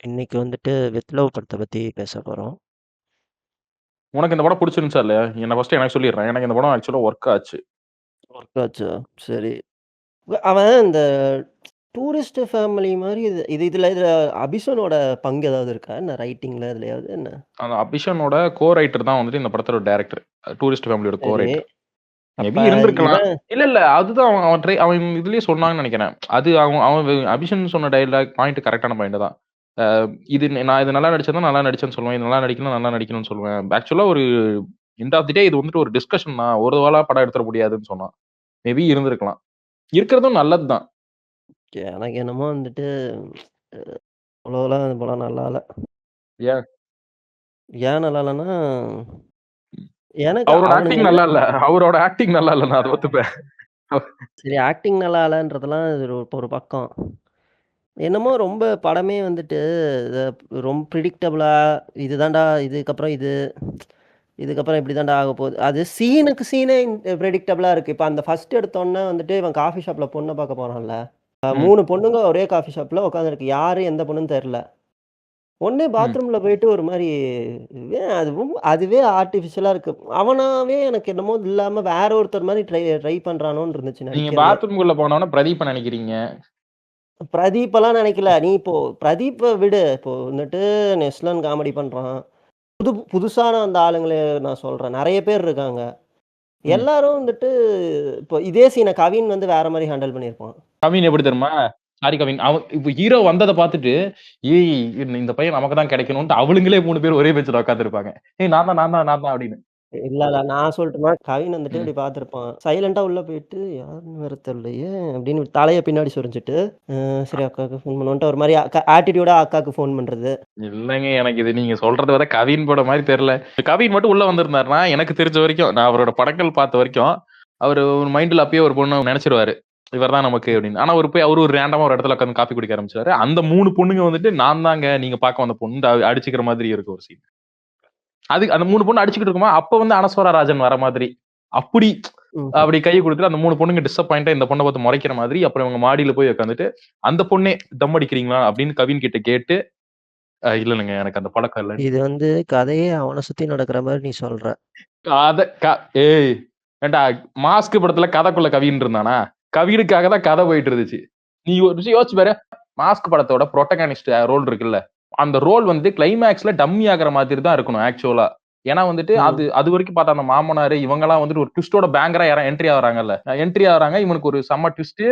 இன்னைக்கு வந்துட்டு with love படத்த பத்தி பேசப் போறோம். உனக்கு இந்த படம் புடிச்சிருந்துச்சா இல்லையா? என்ன ஃபர்ஸ்ட் எனக்கு சொல்லிடுறேன். எனக்கு இந்த படம் ஆக்சுவலா ஒர்க் ஆச்சு. ஒர்க் ஆச்சா? சரி. அவன் இந்த டூரிஸ்ட் ஃபேமிலி மாரி இதுல அபிஷனோட பங்கு ஏதாவது இருக்கா? என்ன ரைட்டிங்ல எதுலயாவது என்ன? அந்த அபிஷனோட ரைட்டர் தான் வந்துட்டு இந்த படத்தோட டைரக்டர். டூரிஸ்ட் ஃபேமிலியோட சரி. ரைட்டர். அப்ப மேபி இருந்திருக்கலாம். இவன் இல்ல. அதுதான் அவன் இதுலயே சொன்னாங்கன்னு நெனைக்கிறேன். அது அவன் அவன் அபிஷன் சொன்ன டயலாக் பாயிண்ட் கரெக்ட்டான பாயிண்ட் தான். அ நான் இது நல்லா நடிச்சேன்னா நல்லா நடிச்சேன்னு சொல்லுவேன். இது நல்லா நடிக்கலன்னா நல்லா நடிக்கணும்னு சொல்லுவேன். ஆக்சுவலா ஒரு எண்ட் ஆஃப் தி டே இது வந்துட்டு ஒரு டிஸ்கஷன் தான். ஒரு ஆளா படம் எடுத்துற முடியாதுன்னு சொன்னான். மேபி இருந்திருக்கலாம். இருக்கிறதும் நல்லது தான். எனக்கு என்னமோ வந்துட்டு அ அவ்வளோலாம் அந்த படம் நல்லா இல்ல. ஏன்? ஏன் நல்லா இல்லன்னா, எனக்கு அவரோட அவனுங்க ஆக்டிங் என்ன நல்லா இல்ல. அவரோட ஆக்டிங் நல்லா இல்ல. நான் அத ஒத்துப்பேன். சரி ஆக்டிங் நல்லா இல்லன்றதெல்லாம் இது ஒரு பக்கம். என்னமோ ரொம்ப படமே வந்துட்டு ரொம்ப பிரிடிக்டபிளா இதுதான்டா இதுக்கப்புறம் இதுக்கப்புறம் இப்படி தான்டா ஆகப்போகுது. அது சீனுக்கு சீனே பிரெடிக்டபிளா இருக்கு. இப்ப அந்த ஃபர்ஸ்ட் எடுத்தோனே வந்துட்டு இவன் காஃபி ஷாப்ல பொண்ண பார்க்க போறான்ல. ம். 3 பொண்ணுங்க ஒரே காஃபி ஷாப்ல உட்கார்ந்திருக்கு. யாரு எந்த பொண்ணுன்னு தெரியல. ஒண்ணு ம். பாத்ரூம்ல போயிட்டு ஒரு மாரி அதுவே ஆர்டிபிஷியலா இருக்கு. அவனாவே எனக்கு என்னமோ இல்லாம வேற ஒருத்தர் மாரி ட்ரை ட்ரை பண்றானோன்னு இருந்துச்சு நீங்க நடிக்கிறதே. பாத்ரூம்குள்ள போனோனே பிரதீப்ப நெனைக்கிறீங்க. பிரதீப்பெல்லாம் நினைக்கல. நீ இப்போ பிரதீப்ப விடு. இப்போ வந்துட்டு நெஸ்லன் காமெடி பண்றான். புதுசான அந்த ஆளுங்கள நான் சொல்றேன். நெறைய பேர் இருக்காங்க. ம். எல்லாரும் வந்துட்டு இப்போ இதே சீன கவின் வந்து வேற மாரி ஹேண்டில் பண்ணியிருப்பான். கவின் எப்படி தெரியுமா? சாரி கவின். அவன் இப்ப ஹீரோ வந்தத பாத்துட்டு, ஏய் இந்த பையன் நமக்கு தான் கிடைக்கணும்ன்ட்டு அவளுங்களே 3 பேர் ஒரே பெஞ்ச்ல உட்கார்ந்திருப்பாங்க. ஏய் நான் தான் அப்படின்னு. இல்ல நான் சொல்லட்டுமா? கவின் வந்துட்டு ம். இப்படி பார்த்திருப்பான். சைலன்ட்டா உள்ள போயிட்டு யாருன்னு வேற தெரியலையே! அப்படின்னு தலைய பின்னாடி சொரிஞ்சுட்டு, சரி அக்காவுக்கு ஃபோன் பண்ணுவோன்ட்டு ஒரு மாரி ஆட்டிட்யூடா அக்காவுக்கு ஃபோன் பண்றது. இல்லங்க எனக்கு இது நீங்க சொல்றத விட கவின் படம் மாரி தெரியல. கவின் மட்டும் உள்ள வந்திருந்தாருன்னா, எனக்கு தெரிஞ்ச வரைக்கும், நான் அவரோட படங்கள் பார்த்த வரைக்கும், அவரு ஒரு மைண்ட்ல அப்பயே ஒரு பொண்ண நெனச்சுருவாரு. இவர் தான் நமக்கு அப்படின்னு. ஆனா அவரு ஒரு ரேண்டமா ஒரு இடத்துல உட்கார்ந்து காஃபி குடிக்க ஆரம்பிச்சுருவாரு. அந்த 3 பொண்ணுங்க வந்துட்டு நான் தாங்க நீங்க பார்க்க வந்த பொண்ணுன்னு அடிச்சுக்கிற மாதிரி இருக்கும் ஒரு சீன். அந்த 3 பொண்ணு அடிச்சுக்கிட்டு இருக்குமா, அப்ப வந்து அனஸ்வரா ராஜன் வர மாதிரி. அப்படி ம்ஹ்ம். அப்படி கை குடுத்துட்டு அந்த 3 பொண்ணுங்க டிசப்பாயிண்ட்டா இந்த பொண்ண பார்த்து முறைக்கிற மாதிரி, அப்புறம் இவங்க மாடியில போய் உட்கார்ந்துட்டு, அந்த பொண்ணே தம் அடிக்கிறீங்களா? அப்படின்னு கவின் கிட்ட கேட்டு, இல்லங்க எனக்கு அந்த பழக்கம் இல்லன்னு. இது வந்து கதையே அவன சுத்தி நடக்கிற மாரி நீ சொல்ற. கத க ஏய் ஏன்டா மாஸ்க் படத்துல கதைக்குள்ள கவின் இருந்தானா? கவினுக்காக தான் கதை போயிட்டு இருந்துச்சு. நீ ஒரு விஷயம் யோசிச்சு பாரு. மாஸ்க் படத்தோட புரோட்டகானிஸ்ட் ரோல் இருக்குல்ல. அந்த ரோல் வந்து கிளைமாக்ஸ்ல டம்மி ஆகுற மாதிரி தான் இருக்கணும் ஆக்சுவலா. ஏன்னா வந்துட்டு ம். அதுவரைக்கும் பார்த்தா அந்த மாமனாரு இவங்கலாம் வந்துட்டு ஒரு ட்விஸ்டோட பேங்கரா என்ட்ரி ஆகுறாங்கல்ல. என்ட்ரி ஆகுறாங்க. இவனுக்கு ஒரு செம்ம ட்விஸ்ட்.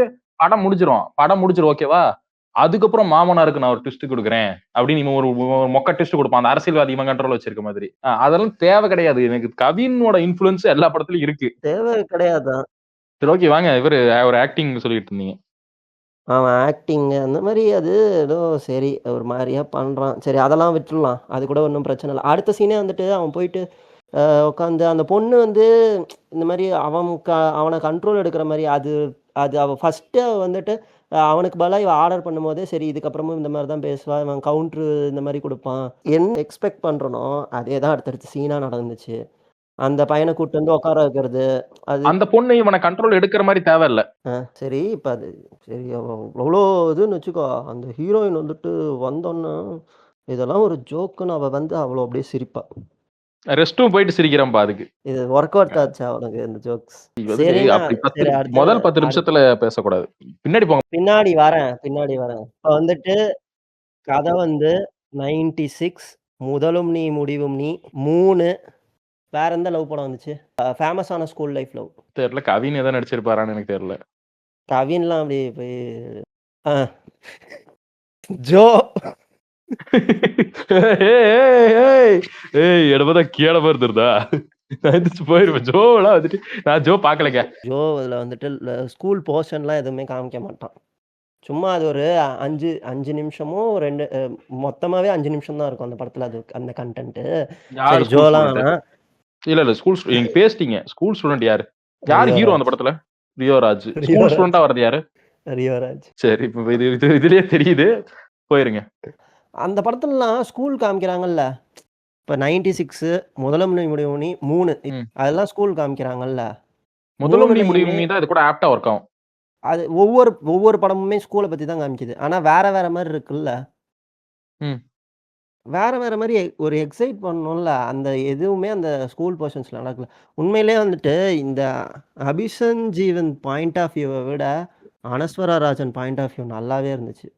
படம் முடிஞ்சிரும். ஓகேவா? அதுக்கப்புறம் மாமனாருக்கு நான் ஒரு ட்விஸ்ட் குடுக்குறேன். அப்படின்னு இவன் ஒரு மொக்க ட்விஸ்ட் குடுப்பான். அந்த அரசியல்வாதி இவன் கண்ட்ரோல்ல வச்சிருக்க மாதிரி. அதெல்லாம் தேவை கிடையாது. எனக்கு கவினோட இன்ஃப்ளூயன்ஸ் எல்லா படத்துலயும் இருக்கு. தேவை கிடையாதுதான். சரி ஓகே வாங்க. ஒரு ஆக்டிங் சொல்லிட்டு இருந்தீங்க. அவன் ஆக்டிங் அந்த மாரி அது ஏதோ சரி ஒரு மாரியா பண்றான். சரி அதெல்லாம் விட்டுறலாம். அது கூட ஒண்ணும் பிரச்சனை இல்ல. அடுத்த சீனே வந்துட்டு அவன் போயிட்டு உட்காந்து அந்த பொண்ணு வந்து இந்த மாரி அவன கண்ட்ரோல் எடுக்கிற மாரி அது அது அவ ஃபர்ஸ்ட்டு வந்துட்டு அவனுக்கு பதிலா இவ ஆர்டர் பண்ணும்போதே, சரி இதுக்கப்புறமும் இந்த மாரி தான் பேசுவா. இவன் கவுண்ட்ரு இந்த மாரி குடுப்பான். என்ன எக்ஸ்பெக்ட் பண்றனோ, அதே தான் அடுத்தடுத்து சீனா நடந்துச்சு. அந்த பையன கூட்டு வந்து உட்கார வைக்கிறது. அது அந்த பொண்ணு இவன கண்ட்ரோல் எடுக்கிற மாரி தேவையில்ல. சரி இப்ப அது சரி எவ்ளோ இதுன்னு வச்சுக்கோ. அந்த ஹீரோயின் வந்துட்டு வந்தோன்ன, இதெல்லாம் ஒரு ஜோக்குன்னு அவ வந்து அவ்ளோ அப்படியே சிரிப்பா. ரெஸ்ட் ரூம் போயிட்டு சிரிக்கிறேன்பா அதுக்கு. இது ஒர்க் அவுட் ஆச்சா உனக்கு இந்த ஜோக்ஸ்? இது வந்துட்டு சரின்னா அப்படி சரி அடுத்து முதல் 10 நிமிஷத்துல பேசக்கூடாது. பின்னாடி போங்க. பின்னாடி வரேன். இப்ப வந்துட்டு கதை வந்து 96 முதலும் நீ முடிவும் நீ 3 வேற எந்த லவ் படம் வந்துச்சு? ஃபேமஸான ஸ்கூல் லைஃப் லவ். தெரியல. கவின் ஏதோ நடிச்சிருப்பாரான்னு எனக்கு தெரியல. கவின்லாம் அப்படியே போய் ஆ ஜோ என்ன பார்த்தா கேட மாரி தெரியுதா? நான் எந்திரிச்சு போயிருவேன். ஜோலாம் வந்துட்டு நான் ஜோ பார்க்கலங்க. ஜோ அதுல வந்துட்டு ஸ்கூல் போர்ஷன்லாம் எதுவுமே காமிக்க மாட்டான். சும்மா அது ஒரு 5 நிமிஷமோ 2 மொத்தமாவே 5 நிமிஷம் தான் இருக்கும் அந்த படத்துல அது அந்த கன்டென்ட்டு. யாரு சரி ஸ்கூல் ஜோலாம் ஸ்டூடண்ட்? வேணாம். இல்ல நீங்க பேசிட்டீங்க. ஸ்கூல் ஸ்டூடண்ட் யாரு? யாரு ஹீரோ அந்த ரியோராஜ். படத்துல? ரியோ ராஜ். ஸ்கூல் ரியோராஜ். ஸ்டூடண்ட்டா வர்றது யாரு? ரியோராஜ். சரி இப்ப இது இது இதுலயே தெரியுது. போயிருங்க. அந்த படத்துலலாம் ஸ்கூல் காமிக்கிறாங்கல்ல. இப்ப 96 முதலும் நீ முடிவும் நீ 3 ம். அதெல்லாம் ஸ்கூல் காமிக்கிறாங்கல்ல. முதலும் நீ 3லயுமே முடிவும் நீ தான் இது கூட ஆப்ட்டா ஒர்க் ஆகும். அது ஒவ்வொரு ஒவ்வொரு படமுமே ஸ்கூல பத்தி தான் காமிக்குது. ஆனா வேற வேற மாரி இருக்குல்ல. ம். வேற வேற மாரி ஒரு எக்ஸைட் பண்ணணும்ல. அந்த எதுவுமே அந்த ஸ்கூல் போர்ஷன்ஸ்ல நடக்கல. உண்மையிலேயே வந்துட்டு இந்த அபிஷன் ஜீவன் பாயிண்ட் ஆஃப் வியூவ விட Anaswara Rajan point of view நல்லாவே இருந்துச்சு.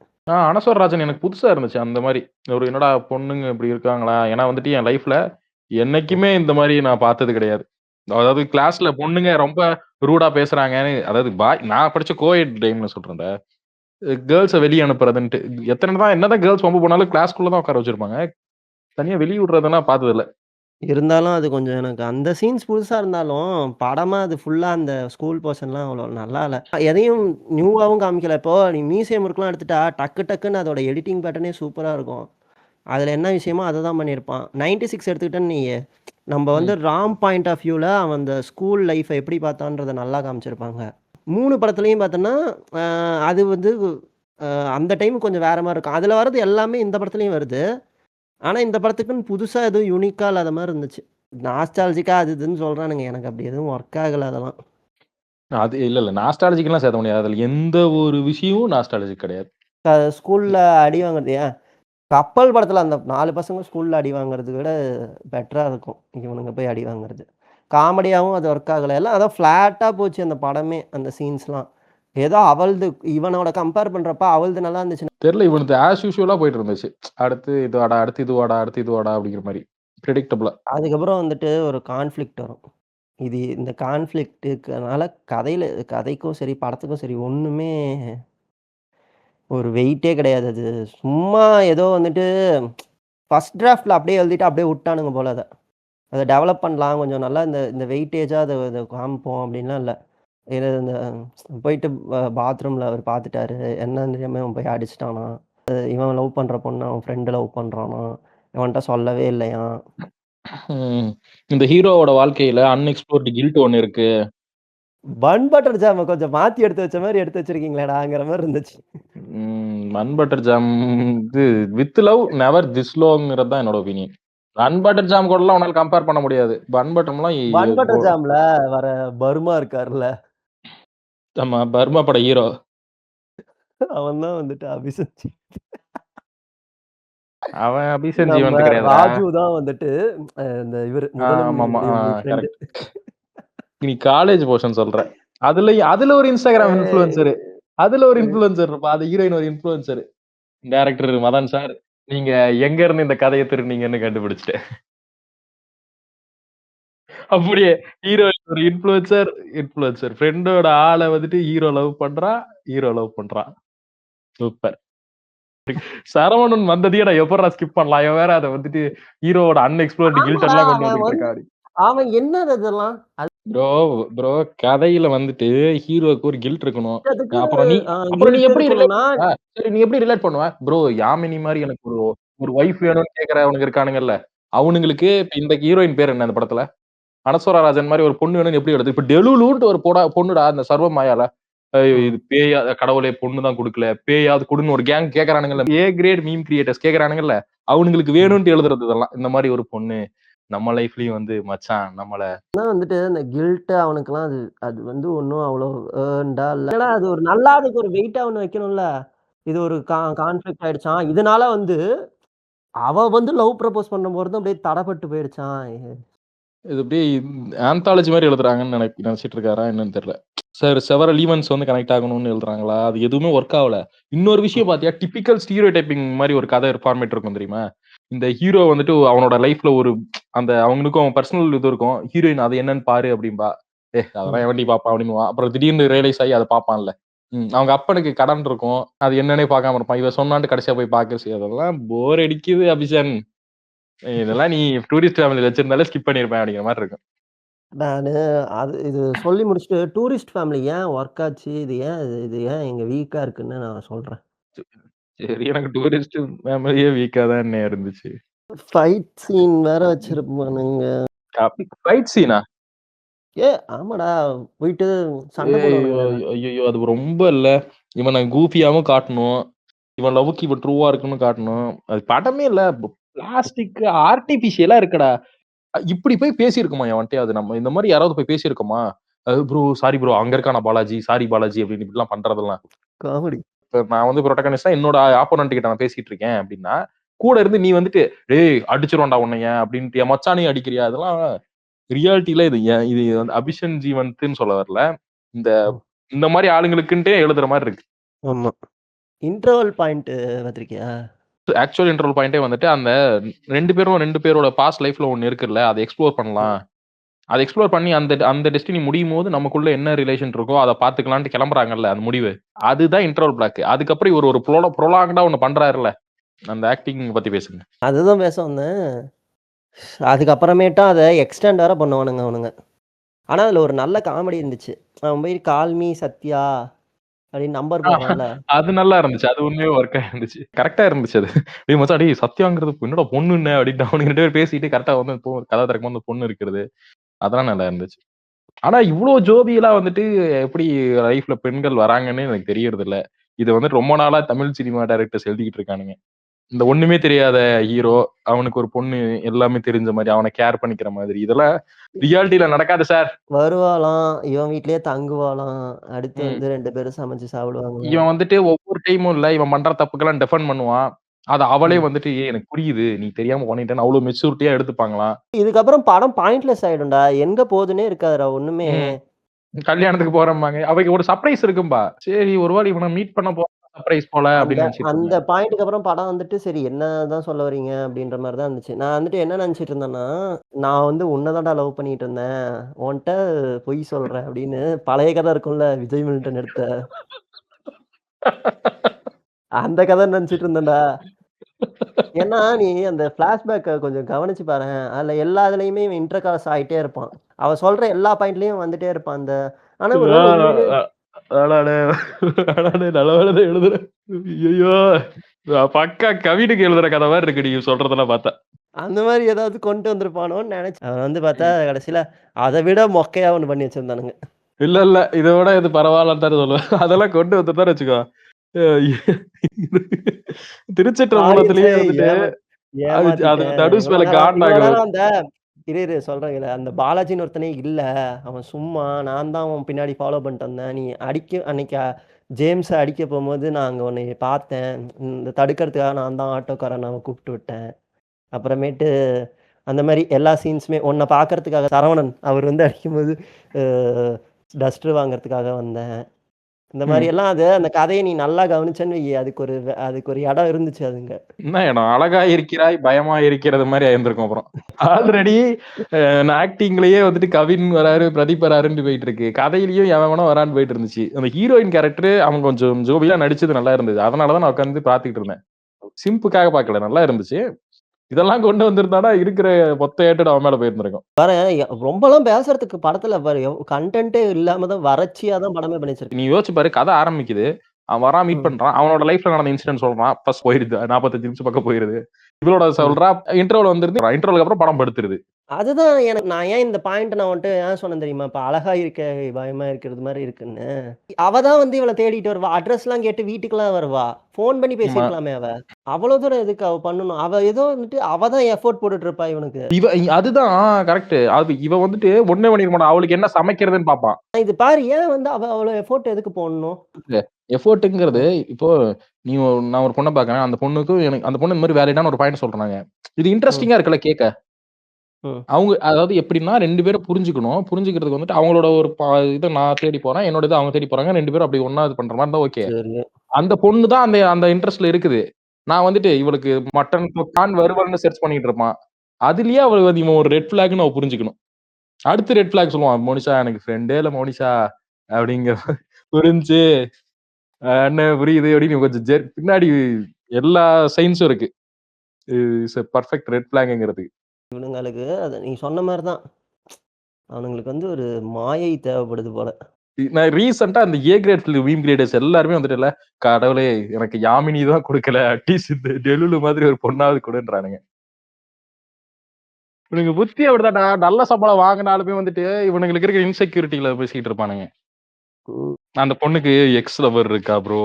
அனஸ்வர் ராஜன் எனக்கு புதுசா இருந்துச்சு. அந்த மாரி. ஒரு என்னடா பொண்ணுங்க இப்படி இருக்காங்களா? ஏன்னா வந்துட்டு என் லைஃப்ல என்னைக்குமே இந்த மாரி நான் பார்த்தது கிடையாது. அதாவது கிளாஸ்ல பொண்ணுங்க ரொம்ப ரூடா பேசுறாங்கன்னு அதாவது நான் படிச்ச கோஎட் டைம்ல சொல்றேன். கேர்ல்ஸ வெளிய அனுப்புறதுன்ட்டு. என்னதான் கேர்ல்ஸ் வம்பு பண்ணாலும் கிளாஸ்க்குள்ள தான் உட்கார வச்சிருப்பாங்க. தனியா வெளிய விடுறதெல்லாம் பார்த்ததில்ல. இருந்தாலும் அது கொஞ்சம் எனக்கு அந்த சீன்ஸ் புதுசா இருந்தாலும், படமா அது ஃபுல்லா அந்த ஸ்கூல் போர்ஷன்லாம் அவ்வளோ நல்லா இல்ல. எதையும் நியூவாவும் காமிக்கல. இப்போ நீ மியூசியம் ஒர்க்லாம் எடுத்துட்டா, டக்கு டக்குன்னு அதோட எடிட்டிங் பேட்டர்னே சூப்பரா இருக்கும். அதுல என்ன விஷயமோ அத தான் பண்ணியிருப்பான். 96 எடுத்துக்கிட்டேன்னு வையு, நம்ப வந்து ம். ராம் பாயிண்ட் ஆஃப் வியூல அவன் அந்த ஸ்கூல் லைஃப எப்படி பார்த்தான்றத நல்லா காமிச்சிருப்பாங்க. 3 படத்துலயும் பார்த்தோன்னா, அ அது வந்து அ அந்த டைம் கொஞ்சம் வேற மாரி இருக்கும். அதுல வர்றது எல்லாமே இந்த படத்துலயும் வருது. ஆனா, இந்த படத்துக்குன்னு புதுசா எதுவும் யூனிக்கா இல்லாத மாரி இருந்துச்சு. நாஸ்டால்ஜிக்கா அது இதுன்னு சொல்றானுங்க. எனக்கு அப்படி எதுவும் ஒர்க் ஆகல அதெல்லாம். அது இல்ல. நாஸ்டால்ஜிக்லாம் சேர்த்த முடியாது. அதுல எந்த ஒரு விஷயமும் நாஸ்டால்ஜிக் கிடையாது. ஸ்கூல்ல அடி வாங்குறது ஏன் கப்பல் படத்துல அந்த 4 பசங்க ஸ்கூல்ல அடி வாங்குறத விட பெட்டரா இருக்கும். இவனுங்க போய் அடி வாங்குறது. காமெடியாவும் அது ஒர்க் ஆகல. எல்லாம் அதான் ஃப்ளாட்டா போச்சு அந்த படமே, அந்த சீன்ஸ்லாம். ஏதோ அவள்து இவனோட கம்பேர் பண்றப்ப அவள்து நல்லா இருந்துச்சு. தெரியல இவனுது ஆஸ் யூசுவலா போயிட்டு இருந்துச்சு. அடுத்து இது வாடா, அடுத்து இது வாடா, அடுத்து இது வாடா அப்படிங்கிற மாரி. பிரெடிக்டபிளா. அதுக்கப்புறம் வந்துட்டு ஒரு கான்ஃப்ளிக்ட் வரும். இந்த கான்ஃப்ளிக்ட்டுனால கதைக்கும் சரி, படத்துக்கும் சரி ஒண்ணுமே ஒரு வெயிட்டே கிடையாது அது. சும்மா ஏதோ வந்துட்டு ஃபர்ஸ்ட் டிராஃப்ட்ல அப்படியே எழுதிட்டு அப்படியே வுட்டானுங்க போல அத. அத டெவலப் பண்ணலாம். கொஞ்சம் நல்லா இந்த இந்த வெயிட்டேஜா அத அத காமிப்போம் அப்படின்லாம் இல்ல. இது இந்த போயிட்டு பாத்ரூம்ல அவரு பார்த்துட்டாரு. என்னன்னு தெரியாம இவன் போய் அடிச்சுட்டானாம். இவன் லவ் பண்ற பொண்ண அவன் ஃப்ரெண்ட் லவ் பண்றானாம். இவன்ட்ட சொல்லவே இல்லையாம். ம். இந்த ஹீரோவோட வாழ்க்கையில அன்எக்ஸ்ப்ளோர்ட் கில்ட் ஒண்ணு இருக்கு. பன் பட்டர் ஜாம கொஞ்சம் மாத்தி எடுத்து வச்ச மாரி எடுத்து வச்சிருக்கீங்களேடாங்கிற மாரி இருந்துச்சு. பன் பட்டர் ஜாம் இது வித் லவ் நெவர் திஸ் லோங்கிறது தான் என்னோட ஒப்பீனியன். பன் பட்டர் ஜாம் கூடலாம் உன்னால கம்பேர் பண்ண முடியாது. பன் பட்டர்லாம் பன் பட்டர் ஜாம்ல வர பர்மா இருக்கார்ல, ஆமா பர்மா பட ஹீரோ. அவன் தான் வந்துட்டு அபிஷேக். அவன் அபிஷன் நம்ம ஜீவன்து கிடையாதுடா. ராஜு தான் வந்துட்டு இந்த இவரு முதலும் ஆமாமா. முடிவும் ஃப்ரெண்ட். கரெக்ட். நீ காலேஜ் போர்ஷன் சொல்ற. அதுல ஒரு இன்ஸ்டாகிராம் இன்ஃப்ளூயன்சர். அதுல ஒரு இன்ஃப்ளூயன்சர் இருப்பான். அது ஹீரோயின் ஒரு இன்ஃப்ளூயன்சர். Director Madan sir. நீங்க எங்க இருந்து இந்த கதைய திருடுனீங்கன்னு கண்டுபிடிச்சுட்டேன். அப்படியே ஹீரோயின் ஒரு இன்ஃப்ளூயன்சர் ஃப்ரெண்டோட ஆள வந்துட்டு ஹீரோ லவ் பண்றான். சூப்பர். சரவணன் வந்ததையே நான் எப்புட்றா ஸ்கிப் பண்ணலாம்? இவன் வேற அத வந்துட்டு ஹீரோவோட அன்எக்ஸ்ப்ளோர்ட் கில்ட் ஆமாடா எல்லாம் கொண்டு அவன் வந்துட்டு வந்து இருக்கான். அவன் என்னது அதெல்லாம்? ப்ரோ ப்ரோ கதையில வந்துட்டு ஹீரோக்கு ஒரு கில்ட் இருக்கணும். அதுக்கு அப்புறம் நீ அப்புறம் நீ கில்ட் எப்படி ரிலேட் இருக்கணும்னா, பண்ணுவ? சரி நீ எப்படி ரிலேட் பண்ணுவ? ப்ரோ யாமினி மாரி எனக்கு ஒரு ஒரு வைஃப் வேணும்னு கேட்கிறவனுங்க இருக்கானுங்கல்ல. அவனுங்களுக்கு இப்ப இந்த ஹீரோயின் பேர் என்ன அந்த படத்துல? அனஸ்வரா ராஜன் மாரி ஒரு பொண்ணு வேணும்னு எப்படி வருது? இப்ப டெலுலுன்ட்டு ஒரு பொண்ணுடா அந்த சர்வ மாயால. இது ம். பேயா கடவுளே பொண்ணு தான் குடுக்கல. பேயாவது குடுன்னு ஒரு கேங் கேட்கறானுங்கல்ல. ஏ கிரேட் மீம் கிரியேட்டர்ஸ் கேட்கறானுங்கல்ல. அவனுங்களுக்கு ம். வேணும்ன்ட்டு எழுதுறது இதெல்லாம். இந்த மாரி ஒரு பொண்ணு நம்ம லைஃப்லயும் வந்து மச்சான் நம்மள ஆனா வந்துட்டு அந்த கில்ட் அவனுக்கெல்லாம் அது அது வந்து ஒண்ணும் அவ்வளோ ஏர்ன்டா இல்ல. ஏன்னா அது ஒரு நல்லா அதுக்கு ஒரு வெயிட்டா ஒண்ணு வைக்கணும்ல. இது ஒரு கான்ஃப்ளிக்ட் ஆயிடுச்சாம். இதனால வந்து அவ வந்து லவ் ப்ரப்போஸ் பண்ணும்போது அப்படியே தடப்பட்டு போயிடுச்சாம். இது அப்படியே ஆந்தாலஜி மாரி எழுதுறாங்கன்னு நெனச்சிட்டு இருக்காரா என்னன்னு தெரியல. சார் செவரல் ஈவென்ட்ஸ் வந்து கனெக்ட் ஆகணும்னு எழுதுறாங்களா? அது எதுவுமே ஒர்க் ஆவல. இன்னொரு விஷயம் பாத்தியா, டிபிக்கல் ஸ்டீரியோடைப்பிங் மாரி ஒரு கதை ஃபார்மேட் இருக்கும் தெரியுமா? இந்த ஹீரோ வந்துட்டு அவனோட லைஃப்ல ஒரு அந்த அவனுக்கும் பர்சனல் இது இருக்கும். ஹீரோயின் அது என்னன்னு பாரு அப்படிம்பா. அதெல்லாம் ம். எவன்டி பாப்பான் அப்படின்னுவான். அப்புறம் திடீர்னு ரியலைஸ் ஆகி அத பாப்பான்ல. அவங்க அப்பனுக்கு கடன் இருக்கும். அது என்னன்னே பார்க்காம இருப்பான். இவன் சொன்னான்ட்டு கடைசியா போய் பார்க்க அதெல்லாம் போர் அடிக்குது அபிஷன். இதெல்லாம் நீ டூரிஸ்ட் ஃபேமிலில வச்சிருந்தாலே ஸ்கிப் பண்ணியிருப்பேன் அப்படிங்கிற மாரி இருக்கும். நானு இது சொல்லி முடிச்சுட்டு டூரிஸ்ட் ஃபேமிலி ஏன் ஒர்க் ஆச்சு? இது ஏன் இங்க வீக்கா இருக்குன்னு நான் சொல்றேன். சரி எனக்கு டூரிஸ்ட் ஃபேமிலியே வீக்கா தானே இருந்துச்சு. ஃபைட் சீன் வேற வச்சிருப்பானுங்க. ஃபைட் சீனா? ஆமாடா. போயிட்டு சண்டை ஐயோ! போடுவானுங்களே. ஐயய்யோ! அது ரொம்ப இல்ல. இவன கூஃபியாவும் காட்டணும். இவன் லவ்வுக்கு இவன் ட்ரூவா இருக்குன்னு காட்டணும். அது படமே இல்ல. பிளாஸ்டிக் ஆர்டிபிஷியலா இருக்குடா. இப்படி போய் பேசியிருக்கோமா எவன்ட்டயாவது நம்ம? இந்த மாரி யாராவது போய் பேசியிருக்கோமா? ப்ரோ சாரி ப்ரோ அங்க இருக்கானா பாலாஜி, சாரி பாலாஜி அப்படின்னு இப்படிலாம் பண்றதெல்லாம். காமெடி. இப்ப நான் வந்து புரோட்டகனிஸ்ட்டா என்னோட ஆப்போனன்ட் கிட்ட நான் பேசிட்டு இருக்கேன் அப்படின்னா, கூட இருந்து நீ வந்துட்டு டேய் அடிச்சிருவான்டா உன்னைய அப்படின்ட்டு என் மச்சானையும் அடிக்கிறியா, அதெல்லாம் ரியாலிட்டில இது வந்து அபிஷன் ஜீவன்த்துன்னு சொல்ல வரல. இந்த ம். இந்த மாதிரி ஆளுங்களுக்குன்ட்டே எழுதுற மாதிரி இருக்கு. ஆமா. இன்டர்வல் பாயிண்ட் பார்த்திருக்கியா? ஆக்சுவல் இன்டர்வல் பாயிண்டே வந்துட்டு அந்த 2 பேரோட பாஸ்ட் லைஃப்ல ஒண்ணு இருக்குல்ல, அதை எக்ஸ்ப்ளோர் பண்ணலாம். அதை எக்ஸ்ப்ளோர் பண்ணி அந்த அந்த டெஸ்டினி முடியும்போது நமக்குள்ள என்ன ரிலேஷன் இருக்கோ அதை பாத்துக்கலாம்னு கிளம்புறாங்கல்ல அந்த முடிவு. அதுதான் இன்டர்வல் பிளாக். அதுக்கப்புறம் இவர் ஒரு ப்ரொலாங்கடா ஒண்ணு பண்றாருல்ல. அந்த ஆக்டிங் பத்தி பேசுங்க. அதுதான் பேச வந்தேன். அதுக்கப்புறமேட்டா அத எக்ஸ்டெண்ட் வேற பண்ணுவானுங்க அவனுங்க. ஆனா அதுல ஒரு நல்ல காமெடி இருந்துச்சு. அவன் போய் கால் மீ சத்யா அப்படின்னு நம்பர் போடுறான்ல. அது நல்லா இருந்துச்சு. அது உண்மையாவே ஒர்க் ஆயிருந்துச்சு. கரெக்ட்டா இருந்துச்சு அது. டேய் மச்சான் டேய் சத்யாங்கிறது என்னடா பொண்ணுன்ன அப்படின்ட்டு அவனுங்க 2 பேரும் பேசிட்டு கரெக்ட்டா வந்து கதை திறக்கும்போது அந்த பொண்ணு இருக்கிறது. அதெல்லாம் நல்லா இருந்துச்சு. ஆனா இவ்ளோ ஜோவியலா வந்துட்டு எப்படி லைஃப்ல பெண்கள் வராங்கன்னு எனக்கு தெரியறதில்ல. இது வந்து ரொம்ப நாளா தமிழ் சினிமா டைரக்டர்ஸ் எழுதிக்கிட்டு இருக்கானுங்க. இந்த ஒண்ணுமே தெரியாத ஹீரோ, அவனுக்கு ஒரு பொண்ணு எல்லாமே தெரிஞ்ச மாரி, அவன கேர் பண்ணிக்கிற மாதிரி. இதெல்லாம் ரியாலிட்டில நடக்காது சார். வருவாளாம், இவன் வீட்லயே தங்குவாளாம். அடுத்து ம். வந்து 2 பேரும் சமைச்சு சாப்பிடுவாங்களாம். இவன் வந்துட்டு ஒவ்வொரு டைமும் இல்ல, இவன் பண்ற தப்புக்கெல்லாம் டெஃபெண்ட் பண்ணுவான். அத அவளே ம். வந்துட்டு, "ஏய் எனக்கு புரியுது. நீ தெரியாம பண்ணிட்டேன்னு" அவ்ளோ மெச்சூரிட்டியா எடுத்துப்பாங்களாம். இதுக்கப்புறம் படம் பாயிண்ட்லெஸ் ஆயிடும்டா. எங்க போதுன்னே இருக்காதுடா ஒண்ணுமே. ம். கல்யாணத்துக்கு போறோம்பாங்க. அவைக்கு ஒரு சர்ப்ரைஸ் இருக்கும்பா. சரி ஒருவேளை இவன மீட் பண்ண போற சர்ப்ரைஸ் போல அந்த அப்படின்னு நெனச்சிட்டு அந்த இருந்தேன். பாயிண்ட்க்கு அப்புறம் படம் வந்துட்டு சரி என்னதான் சொல்ல வரீங்க அப்படின்ற மாரி தான் இருந்துச்சு. நான் வந்துட்டு என்ன நெனச்சுட்டு இருந்தேன்னா, நான் வந்து உன்ன தான்டா லவ் பண்ணிட்டு இருந்தேன். உன்ட்ட பொய் சொல்றேன் அப்படின்னு பழைய கதை இருக்கும்ல விஜய் மில்டன் எடுத்த. அந்த கதை நெனச்சுட்டு இருந்தேன்டா. ஏன்னா நீ அந்த ஃபிளாஷ்பேக்க கொஞ்சம் கவனிச்சு பாரேன். அதுல எல்லா இதுலயுமே இவன் இன்டர்காஸ்ட் ஆயிட்டே இருப்பான். அவ சொல்ற எல்லா பாயிண்ட்லயும் வந்துட்டே இருப்பான். அந்த ஆனா ஆ, ஒருவேள உண்மையிலே அடாடே! அடாடே! நல்ல வேளை தான் எழுதுறேன். ஐயய்யோ! பக்கா கவினுக்கு எழுதுற கதை மாரி இருக்கு நீங்க சொல்றதெல்லாம் பார்த்தா. அந்த மாரி ஏதாவது கொண்டு வந்திருப்பானோன்னு நெனச்சேன். அவன் வந்து பார்த்தா ம். கடைசில அத விட மொக்கையா ஒண்ணு பண்ணி வச்சிருந்தானுங்க. இல்ல, இல்ல. இத விட இது பரவாயில்லன்னு தானே சொல்லுவேன். அதெல்லாம் கொண்டு வந்துட்டான்னு வச்சுக்கோ. அ திருச்சிற்றம்பலத்திலேயே ஆடியன்ஸ வந்துட்டு ஏமா அது அது ஏமாத்திட்டேன். தனுஷ் மேல இவ்வளோ காண்டாகுது. நேரம் அந்த இரு சொல்றேன் கேளு. அந்த பாலாஜின்னு ஒருத்தனே இல்ல. அவன் சும்மா நான் தான் அவன் பின்னாடி ஃபாலோ பண்ணிட்டு வந்தேன். நீ அன்னைக்கு ஜேம்ஸ அடிக்க போம்போது நான் அங்க உன்னைய பார்த்தேன். இந்த தடுக்கிறதுக்காக நான் தான் ஆட்டோக்காரன கூப்பிட்டு விட்டேன். அப்புறமேட்டு அந்த மாரி எல்லா சீன்ஸுமே உன்ன பார்க்கறதுக்காக சரவணன் அவர் வந்து அடிக்கும்போது அ டஸ்டர் வாங்குறதுக்காக வந்தேன். இந்த மாரி ம். எல்லாம் அந்த கதைய நீ நல்லா கவனிச்சேன்னு வையி, அதுக்கு ஒரு இடம் இருந்துச்சு அதுங்க. என்ன இடம்? அழகா இருக்கிறாய், பயமா இருக்கிறது மாரி ஆயிருந்திருக்கும் அப்புறம். ஆல்ரெடி ஆக்டிங்லயே வந்துட்டு கவின் வராரு, பிரதீப் வராருன்னு போயிட்டு இருக்கு. கதையிலயும் எவன் எவனோ வரான்னு போயிட்டு இருந்துச்சு. அந்த ஹீரோயின் கேரக்டர் அவன் கொஞ்சம் ஜோவியா நடிச்சது நல்லா இருந்தது. அதனால தான் நான் உட்கார்ந்து பார்த்துக்கிட்டு இருந்தேன். சிம்புக்காக பார்க்கல. நல்லா இருந்துச்சு. இதெல்லாம் கொண்டு வந்திருந்தானா இருக்கிற மொத்த ஏட்டட் அவன் மேல போயிருந்திருக்கும். பாரேன் ரொம்பலாம் பேசுறதுக்கு படத்துல பாரு கன்டென்ட்டே இல்லாம தான் வறட்சியா தான் படமே பண்ணி வச்சிருக்கான். நீ யோசிச்சு பாரு கதை ஆரம்பிக்குது. அவன் வரான் மீட் ம். பண்றான். அவனோட லைஃப்ல நடந்த இன்சிடென்ட் சொல்றான். ஃபர்ஸ்ட் போயிருது. 45 நிமிஷம் பக்கம் போயிருது. இவளோட ம். சொல்றா. இன்டர்வல் வந்துருது. இன்டர்வலுக்கு அப்புறம் படம் படுத்துருது. அதுதான் நான் ஏன் இந்த பாயிண்ட் நான் உன்ட்ட ஏன் சொன்னேன் தெரியுமா? இப்ப அழகா இருக்க பயமா இருக்கிறது மாரி இருக்குன்னு. அவ தான் வந்து இவள தேடிட்டு வருவா. அட்ரஸ்லாம் கேட்டு வீட்டுக்குலாம் வருவா. ஃபோன் பண்ணி ஆமா. பேசியிருக்கலாமே அவ. அவ்வளோ தூரம் எதுக்கு அவ பண்ணணும்? அவ ஏதோ வந்துட்டு அவ தான் எஃபோர்ட் போட்டுட்டு இருப்பா இவனுக்கு. அதுதான் கரெக்ட். அது வந்துட்டு ஒண்ணே பண்ணிருக்க மாட்டான். அவளுக்கு என்ன சமைக்கிறதுன்னு பார்ப்பான். இது பாரு ஏன் வந்து அவ அவ்வளோ எஃபோர்ட் எதுக்கு போடணும்? எஃபோர்ட்ங்கிறது ம். இப்போ நான் ஒரு பொண்ண பார்க்குறேன். அந்த பொண்ணுக்கும் எனக்கு அந்த பொண்ணு இந்த மாரி வேலிடான ஒரு பாயிண்ட் சொல்றாங்க. இது ம். இன்ட்ரஸ்டிங்கா இருக்குல்ல கேட்க. ம். அவங்க அதாவது எப்படின்னா 2 பேரும் புரிஞ்சுக்கணும். புரிஞ்சுக்கிறதுக்கு வந்துட்டு அவங்களோட ஒரு இத நான் தேடி போறேன். என்னோட இத அவங்க தேடி போறாங்க. 2 பேரும் அப்படி ஒண்ணா இது பண்ற மாரி இருந்தா ஓகே. சரி. அந்த பொண்ணு தான் அந்த அந்த இன்ட்ரெஸ்ட்ல இருக்குது. நான் வந்துட்டு இவளுக்கு மட்டன் தொக்கான் வறுவல்னு சர்ச் பண்ணிட்டு இருப்பான். அதிலேயே அவள் வந்து இவன் ஒரு ரெட் ஃபிளாக்ன்னு அவ புரிஞ்சுக்கணும். அடுத்து ரெட் ஃபிளாக் சொல்லுவான். மோனிஷா எனக்கு ஃப்ரெண்டே இல்ல மோனிஷா அப்படிங்கிற புரிஞ்சு அண்ணன் புரியுது அப்படின்னு கொஞ்சம் பின்னாடி எல்லா சயின்ஸும் இருக்கு. இட்ஸ் எ பெர்ஃபெக்ட் ரெட் ஃபிளாக்ங்கிறதுக்கு. இவனுங்களுக்கு அத நீ சொன்ன மாரி தான். அவனுங்களுக்கு வந்து ஒரு மாயை தேவைப்படுது போல. நான் ரீசென்ட்டா அந்த ஏ கிரேட் மீம் கிரியேட்டர்ஸ் எல்லாருமே வந்துட்டுல்ல, கடவுளே எனக்கு யாமினி தான் குடுக்கல. அட்லீஸ்ட் இந்த டெலுலு மாதிரி ஒரு பொண்ணாவது குடுன்றானுங்க. இவனுங்க புத்தி அப்படிதான்டா. நல்ல சம்பளம் வாங்குனாலுமே வந்துட்டு, இவனுங்களுக்கு இருக்கிற இன்செக்யூரிட்டில பேசிட்டு இருப்பானுங்க. ம். அந்த பொண்ணுக்கு எக்ஸ் லவர் இருக்கா ப்ரோ.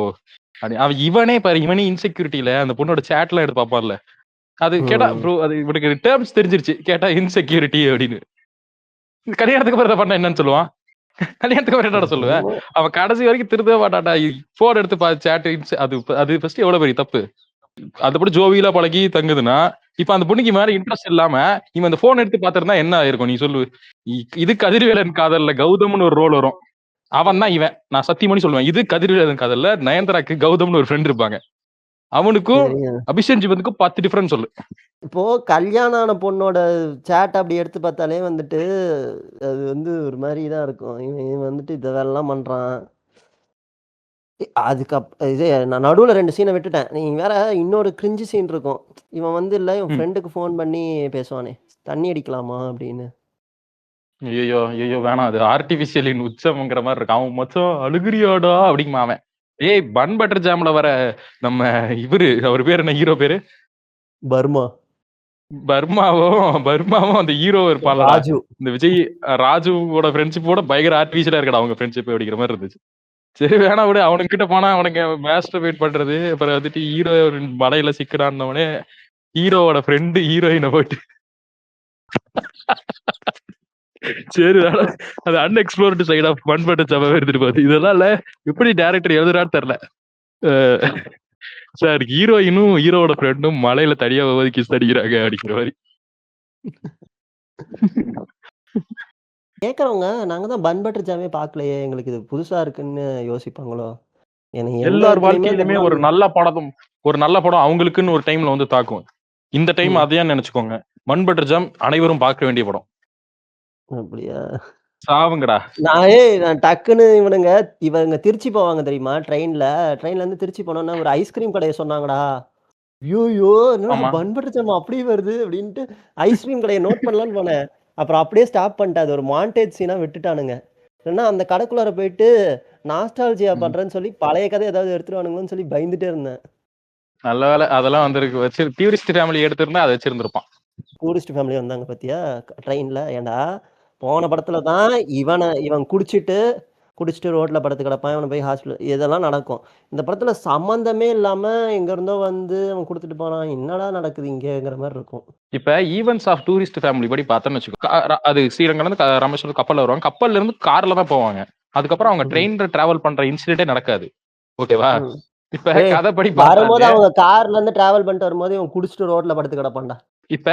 அவன் இவனே பாரு, இவனே இன்செக்யூரிட்டில அந்த பொண்ணோட சேட்லாம் எடுத்து பார்ப்பான்ல. அது கேட்டா ம். ப்ரோ அது இவனுக்கு டெர்ம்ஸ் தெரிஞ்சிருச்சு. கேட்டா இன்செக்யூரிட்டி அப்படின்னு. கல்யாணத்துக்கு அப்புறம் இத பண்ணா என்னன்னு சொல்லுவான்? கல்யாணத்துக்கு அப்புறம் என்னடா சொல்லுவ? என்னமோ அவன் கடைசி வரைக்கும் திருந்தவே மாட்டான்டா. ஃபோன் எடுத்து சேட் அது அது ஃபர்ஸ்ட் எவ்வளவு பெரிய தப்பு. அதுபடி ஜோவியலா பழகி தங்குதுன்னா, இப்ப அந்த பொண்ணுக்கு மேல இன்ட்ரெஸ்ட் இல்லாம, இவன் அந்த ஃபோன் எடுத்து பார்த்திருந்தா என்ன ஆயிருக்கும்? நீ சொல்லு. இது கதிர்வேலன் காதல்ல கௌதம்னு ஒரு ரோல் வரும். அவன் தான் இவன். நான் சத்தியம் பண்ணி சொல்லுவேன். இது கதிர்வேலன் காதல்ல நயன்தாராக்கு கௌதம்னு ஒரு ஃப்ரெண்ட் இருப்பாங்க. அவனுக்கும் சரிங்க. அபிஷேக் ஜீவனுக்கும் 10 டிஃபரன்ஸ் சொல்லு. இப்போ கல்யாணம் ஆன பொண்ணோட சேட் அப்படி எடுத்து பார்த்தாலே வந்துட்டு, அது வந்து ஒரு மாரி தான் இருக்கும். இவன் இவன் வந்துட்டு இந்த வேலைலாம் பண்றான். இது நான் நடுவுல 2 சீன விட்டுட்டேன். நீங்க வேற இன்னொரு கிரிஞ்சு சீன் இருக்கும். இவன் வந்து இவன் ம். ஃப்ரெண்டுக்கு ஃபோன் பண்ணி பேசுவானே, "தண்ணி அடிக்கலாமா?" அப்படின்னு. ஐயய்யோ! ஐயய்யோ! வேணாம். அது ஆர்டிபிஷியலின் உச்சம்ங்கிற மாரி இருக்கு. அவன் மச்சான் அழுகுறியாடா? அப்படிம்பான் அவன். ஏய் பன் பட்டர் ஜாம்ல வர நம்ம அவரு பேரு என்ன? ஹீரோ பேரு? பர்மா. பர்மாவும் அந்த ஹீரோ இருப்பான்லடா. ராஜு. இந்த விஜய் ராஜுவோட ஃப்ரெண்ட்ஷிப்போட பயங்கர ஆர்டிபிஷியலா இருக்குடா அவங்க ஃப்ரெண்ட்ஷிப் அப்படிங்கிற மாரி இருந்துச்சு. சரி வேணாம் விடு. அவனுங்கிட்ட போனா அவனுங்க மாஸ்டர்பேட் பண்றது, அப்புறம் வந்துட்டு ஹீரோ வலையில சிக்குறான்னவுடனே, ஹீரோவோட ஃப்ரெண்ட் ஹீரோயின போயிட்டு சரி வேணாம். அது unexplored side of bun butter ஜாமாவே எடுத்துட்டு போகுது. இதெல்லாம் இல்ல எப்படி டைரக்டர் எழுதுறான்னு தெரியல. அ சார் ஹீரோயினும், ஹீரோவோட ஃப்ரெண்டும் மலையில தனியா உட்காந்து கிஸ் அடிக்கிறாங்க அப்படிங்கிற மாரி. கேட்கறவங்க, "நாங்க தான் பன் பட்டர் ஜாமே பார்க்கலையே. எங்களுக்கு இது புதுசா இருக்குன்னு" யோசிப்பாங்களோ? எனக்கு எந்த எல்லார் இடத்துலயுமே அந்த வாழ்க்கையிலுமே படம் ஒரு நல்ல படம் அவங்களுக்குன்னு ஒரு டைம்ல வந்து தாக்கும். இந்த டைம் ம். அதையா நெனச்சுக்கோங்க. பன் பட்டர் ஜாம் அனைவரும் பார்க்க வேண்டிய படம். அப்படியா? சாவுங்கடா. நான் டக்குன்னு இவங்க திருச்சி போவாங்க தெரியுமா? ட்ரெயின்லருந்து திருச்சி போனோனே ஒரு ஐஸ்கிரீம் கடைய சொன்னாங்கடா. ஐய்யயோ! என்னடா ஆமா. பன் பட்டர் ஜாமா அப்படியே வருது அப்படின்ட்டு ஐஸ்கிரீம் கடைய நோட் பண்ணலான்னு போனேன். அப்புறம் அப்படியே ஸ்டாப் பண்ணிட்டேன். அது ஒரு மான்டேஜ் சீனா விட்டுட்டானுங்க. இல்லன்னா அந்த கடைக்குள்ளார போயிட்டு நாஸ்டால்ஜியா ம். பண்றேன்னு சொல்லி பழைய கதை ஏதாவது எடுத்துருவானுங்களோன்னு சொல்லி பயந்துட்டே இருந்தேன். நல்ல வேள அதெல்லாம் வந்திருக்கு. டூரிஸ்ட் ஃபேமிலி எடுத்திருந்தா அத வச்சிருந்திருப்பான். டூரிஸ்ட் ஃபேமிலி வந்தாங்க பாத்தியா? ட்ரெயின்ல. ஏன்டா, போன படத்துல தான் இவன் குடிச்சிட்டு ரோட்ல படுத்து கிடப்பான். இவன போய் ஹாஸ்பிட்டல் இதெல்லாம் நடக்கும். இந்த படத்துல சம்மந்தமே இல்லாம எங்கருந்தோ வந்து அவன் குடுத்துட்டு போறான். என்னடா நடக்குது இங்கங்கிற மாரி இருக்கும். இப்ப ஈவென்ட்ஸ் ஆஃப் டூரிஸ்ட் ஃபேமிலி படி பார்த்தோம்னு வச்சுக்கோ. அது ஸ்ரீரங்கம்லேருந்து ராமேஸ்வரம் கப்பல்ல வருவாங்க. கப்பல்ல இருந்து கார்ல தான் போவாங்க. அதுக்கப்புறம் அவங்க ம். ட்ரெயின்ல டிராவல் பண்ற இன்சிடென்ட்டே நடக்காது. ஓகேவா? ம். இப்ப ஏய்! கதைப்படி வரும்போது பார்த்தாலே அவங்க கார்லருந்து டிராவல் பண்ணிட்டு வரும்போது இவன் குடிச்சிட்டு ரோட்ல படுத்து கிடப்பான்டா. இப்ப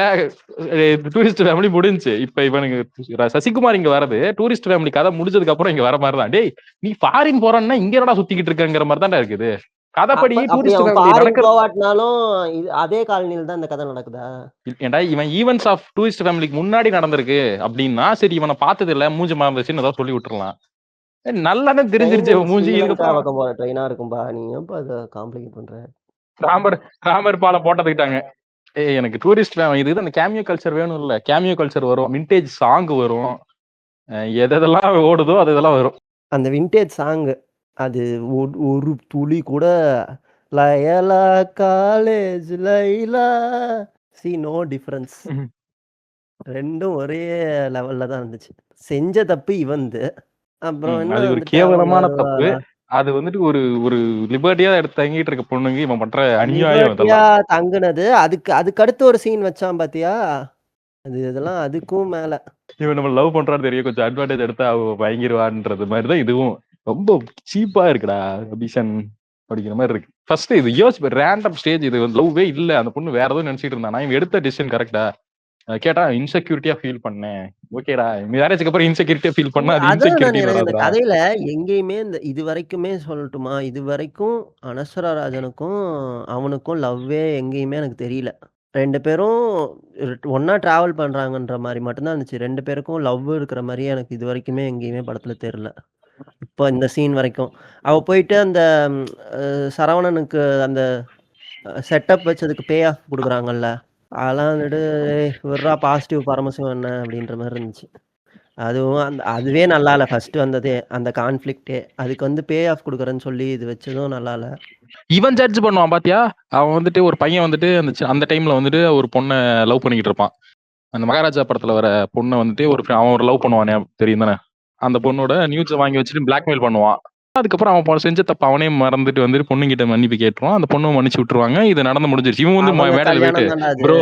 டூரிஸ்ட் ஃபேமிலி முடிஞ்சுச்சு. இப்ப இவனுங்க சசிகுமார் இங்க வரது டூரிஸ்ட் ஃபேமிலி கதை முடிஞ்சதுக்கு அப்புறம் இங்க வர மாரி தான். டேய் நீ ஃபாரின் போறன்னா இங்க என்னடா சுத்திக்கிட்டு இருக்கங்கிற மாரி தான்டா இருக்குது. கதைப்படி அப்படி டூரிஸ்ட் அவன் ஃபேமிலி ஃபாரின் நடக்கிறது போவாட்னாலும், அதே காலனில தான் இந்த கதை நடக்குதா? ஏன்டா இவன் ஈவென்ட்ஸ் ஆஃப் டூரிஸ்ட் ஃபேமிலிக்கு முன்னாடி நடந்திருக்கு அப்படின்னா சரி இவனை பார்த்தது இல்ல மூஞ்சி மறந்துச்சுன்னு ஏதாவது சொல்லி விட்டுறலாம். நல்லாதான் ட்ரெயின் தெரிஞ்சிருச்சு இந்த இவன் மூஞ்சி ஸ்ரீலங்கா இதுக்கப்புறம் பக்கம் போற ட்ரெயினா இருக்கும்பா. நீ ஏன்பா அத காம்ப்ளிகேட் பண்ற? ராமர் ராமர் பாலம் போட்டதுக்கிட்டாங்க. ஏய் எனக்கு டூரிஸ்ட் இது அந்த கேமியோ கல்ச்சர் வேணும் இல்ல கேமியோ கல்ச்சர் வரும் விண்டேஜ் சாங் வரும் எதெல்லாம் ஓடுதோ அது இதெல்லாம் வரும். அந்த வின்டேஜ் சாங் அது ஒரு துளி கூட Loyola college Laila no difference. ம். 2ம் ஒரே லெவல்ல தான் இருந்துச்சு. செஞ்ச தப்பு இவன்து. அப்புறம் என்ன அது ஒரு வந்துட்டு அவன் கேவலமான தப்பு. வருவாளா? அது வந்துட்டு ஒரு ஒரு லிபர்ட்டியா எடுத்து தங்கிட்டு இருக்க பொண்ணுங்க இவன் பண்ற அநியாயம் லிபர்ட்டியா இதெல்லாம். தங்குனது. அதுக்கு அடுத்து ஒரு சீன் வச்சான் பாத்தியா? இதெல்லாம் அதுக்கும் மேல. இவன் நம்ம லவ் பண்றான்னு தெரியும் கொஞ்சம் அட்வான்டேஜ் எடுத்தா அவ பயங்கிருவான்றது மாதிரி தான் இதுவும் ரொம்ப சீப்பா இருக்குடா அபிஷன் அப்படிங்கிற மாதிரி இருக்கு. ஃபர்ஸ்ட் இது யோசிச்சு ரேண்டம் ஸ்டேஜ் இது வந்து லவ்வே இல்ல அந்த பொண்ணு வேற ஏதோ நினைச்சிட்டு இருந்தா இவன் எடுத்த டிசிஷன் கரெக்டா கேட்டா இன்செக்யூரிட்டியா ஃபீல் பண்ணேன். ஓகேடா மேரேஜ்க்கு அப்புறம் இன்செக்யூரிட்டியா ஃபீல் பண்ணா அது அதான் இன்செக்யூரிட்டி எனக்கு இந்த வராதுடா. கதையில எங்கேயுமே இதுவரைக்குமே சொல்லட்டுமா? இதுவரைக்கும் அனஸ்வரா ராஜனுக்கும், அவனுக்கும் லவ்வே எங்கேயுமே எனக்கு தெரியல. 2 பேரும் ஒண்ணா டிராவல் பண்றாங்கன்ற மாரி மட்டும் தான் இருந்துச்சு. 2 பேருக்கும் லவ் இருக்கிற மாரியே எனக்கு இதுவரைக்குமே எங்கேயுமே படத்துல தெரியல. இப்ப இந்த சீன் வரைக்கும். அவ போயிட்டு அந்த அ சரவணனுக்கு அந்த செட்டப் வச்சதுக்கு பே ஆஃப் குடுக்குறாங்கல்ல. அதெல்லாம் வந்துட்டு, "ஏய் விட்றா பாசிட்டிவ் பரமசிவம் என்ன?" அப்படின்ற மாரி இருந்துச்சு. அதுவே நல்லா இல்ல. ஃபர்ஸ்ட்டு வந்ததே. அந்த கான்ஃப்ளிக்ட்டே. அதுக்கு வந்து பே ஆஃப் குடுக்குறேன்னு சொல்லி இது வச்சதும் நல்லா இல்ல. இவன் ஜட்ஜ் பண்ணுவான் பாத்தியா அவன் வந்துட்டு ஒரு பையன் வந்துட்டு அந்த டைம்ல வந்துட்டு ஒரு பொண்ணை லவ் பண்ணிக்கிட்டு இருப்பான். அந்த மகாராஜா படத்துல வர பொண்ணை வந்துட்டு அவன் ஒரு லவ் பண்ணுவானே தெரியும் தானே அந்த பொண்ணோட நியூஸை வாங்கி வச்சுட்டு பிளாக்மெயில் பண்ணுவான். அதுக்கப்புறம் அவன் செஞ்ச தப்பு அவனே மறந்துட்டு வந்துட்டு பொண்ணுகிட்ட மன்னிப்பு கேட்டுருவான். அந்த பொண்ணு மன்னிச்சு விட்டுருவாங்க. இது நடந்து முடிஞ்சிருச்சு. இவன் வந்து அவங்க மேடையில போயிட்டு கல்யாணம் தான்டா அது. ப்ரோ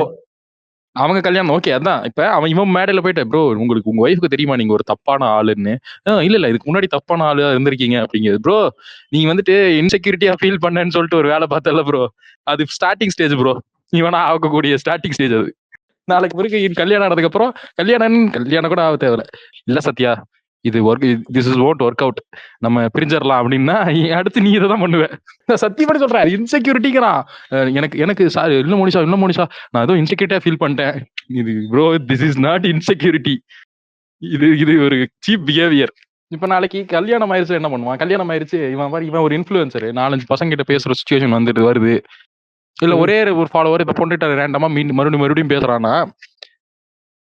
அவங்க கல்யாணம் ஓகே. அதான். இப்ப இவன் மேடையில போயிட்டு, "ப்ரோ உங்களுக்கு உங்க ஒய்ஃப்க்கு தெரியுமா நீங்க ஒரு தப்பான ஆளுன்னு?" இல்ல, இல்ல. இதுக்கு முன்னாடி தப்பான ஆளா இருந்திருக்கீங்க." அப்படிங்குது. ப்ரோ நீ வந்துட்டு இன்செக்யூரிட்டியா ஃபீல் பண்ணேன்னு சொல்லிட்டு ஒரு வேலை பார்த்தல்ல ப்ரோ. அது ஸ்டார்ட்டிங் ஸ்டேஜ் ப்ரோ. இவனா ஆகக்கூடிய ஸ்டார்ட்டிங் ஸ்டேஜ் அது. நாளைக்கு பிறகு கல்யாணம் ஆனதுக்கு அப்புறம் கல்யாணம் கூட ஆக தேவையில்ல. "இல்ல சத்யா, இது this is won't work out. நம்ம பிரிஞ்சிரலாம்." அப்படின்னா அடுத்து நீ இதைதான் பண்ணுவ. நான் சத்தியமா சொல்றேன். இன்செக்யூரிட்டிங்கிறான். எனக்கு எனக்கு இல்ல மோனிஷா நான் ஏதோ இன்செக்யூரிட்டியா ஃபீல் பண்ணிட்டேன். இது bro this is not insecurity. இது இது ஒரு சீப் பிஹேவியர். இப்ப நாளைக்கு கல்யாணம் ஆயிருச்சு என்ன பண்ணுவான்? கல்யாணம் ஆயிருச்சு இவன் ஒரு இன்ஃபுளுசர் 4-5 பசங்க கிட்ட பேசுற சுச்சுவேஷன் வருது. இல்ல ஒரே ஒரு ஃபாலோவர் இந்த பொண்ணுகிட்ட ரேண்டமா மறுபடியும் பேசுறான்னா,